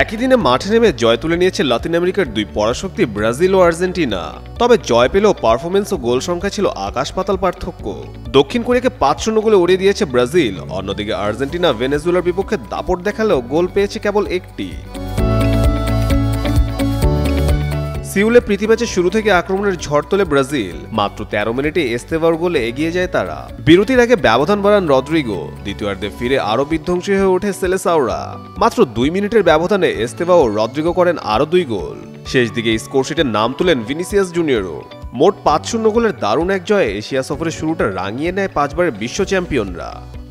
একই দিনে মাঠে নেমে জয় তুলে নিয়েছে লাতিন আমেরিকার দুই পরাশক্তি ব্রাজিল ও আর্জেন্টিনা। তবে জয় পেলেও পারফরমেন্স ও গোল সংখ্যা ছিল আকাশ পাতাল পার্থক্য। দক্ষিণ কোরিয়াকে 5-0 গোলে উড়িয়ে দিয়েছে ব্রাজিল। অন্যদিকে আর্জেন্টিনা ভেনেজুয়েলার বিপক্ষে দাপট দেখালেও গোল পেয়েছে কেবল একটি। সিউলে প্রীতি ম্যাচের শুরু থেকে আক্রমণের ঝড় তোলে ব্রাজিল। মাত্র 13 মিনিটে এস্তেভার গোলে এগিয়ে যায় তারা। বিরতির আগে ব্যবধান বাড়ান রদ্রিগো। দ্বিতীয়ার্ধে ফিরে আরও বিধ্বংসী হয়ে ওঠে সেলেসাওরা। মাত্র 2 মিনিটের ব্যবধানে এস্তেভা ও রদ্রিগো করেন আরও 2 গোল। শেষ দিকে স্কোরশিটের নাম তুলেন ভিনিসিয়াস জুনিয়রও। মোট 5-0 গোলের দারুণ এক জয়ে এশিয়া সফরের শুরুটা রাঙিয়ে নেয় 5 বারের বিশ্ব চ্যাম্পিয়নরা।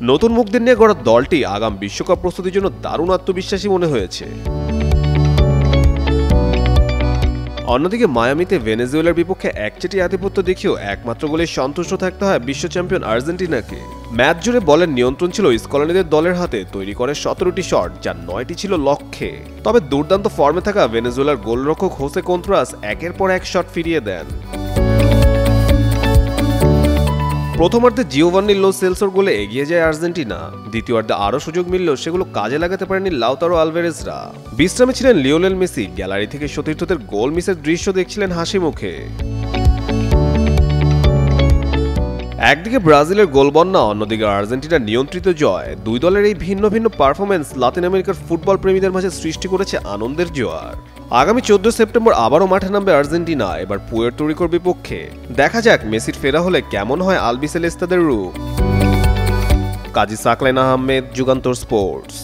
নতুন মুখদের নিয়ে গড়া দলটি আগাম বিশ্বকাপ প্রস্তুতির জন্য দারুণ আত্মবিশ্বাসী মনে হয়েছে। অন্যদিকে মায়ামিতে ভেনেজুয়েলার বিপক্ষে একচেটি আধিপত্য দেখিয়েও একমাত্র গোলে সন্তুষ্ট থাকতে হয় বিশ্ব চ্যাম্পিয়ন আর্জেন্টিনাকে। ম্যাচ জুড়ে বলের নিয়ন্ত্রণ ছিল স্কলানিদের দলের হাতে। তৈরি করে 17টি শট, যার 9টি ছিল লক্ষ্যে। তবে দুর্দান্ত ফর্মে থাকা ভেনেজুয়েলার গোলরক্ষক হোসে কন্ত্রাস একের পর এক শট ফিরিয়ে দেন। প্রথমার্ধে জিওভান্নি লো সেলসোর গোলে এগিয়ে যায় আর্জেন্টিনা। দ্বিতীয়ার্ধে আরও সুযোগ মিললেও সেগুলো কাজে লাগাতে পারেনি লাউতারো আলভারেজরা। বিশ্রামে ছিলেন লিওনেল মেসি। গ্যালারি থেকে সতীর্থদের গোল মিসের দৃশ্য দেখছিলেন হাসি মুখে। একদিকে ব্রাজিলের গোল বন্যা, অন্যদিকে আর্জেন্টিনার নিয়ন্ত্রিত জয়। দুই দলের এই ভিন্ন ভিন্ন পারফরমেন্স লাতিন আমেরিকার ফুটবল প্রেমীদের মাঝে সৃষ্টি করেছে আনন্দের জোয়ার। আগামী 14 সেপ্টেম্বর আবারও মাঠে নামবে আর্জেন্টিনা, এবার পুয়ের্তো রিকোর বিপক্ষে। দেখা যাক মেসির ফেরা হলে কেমন হয় আলবিসেলেস্তাদের রূপ। কাজী সাকলাইন আহমেদ, যুগান্তর স্পোর্টস।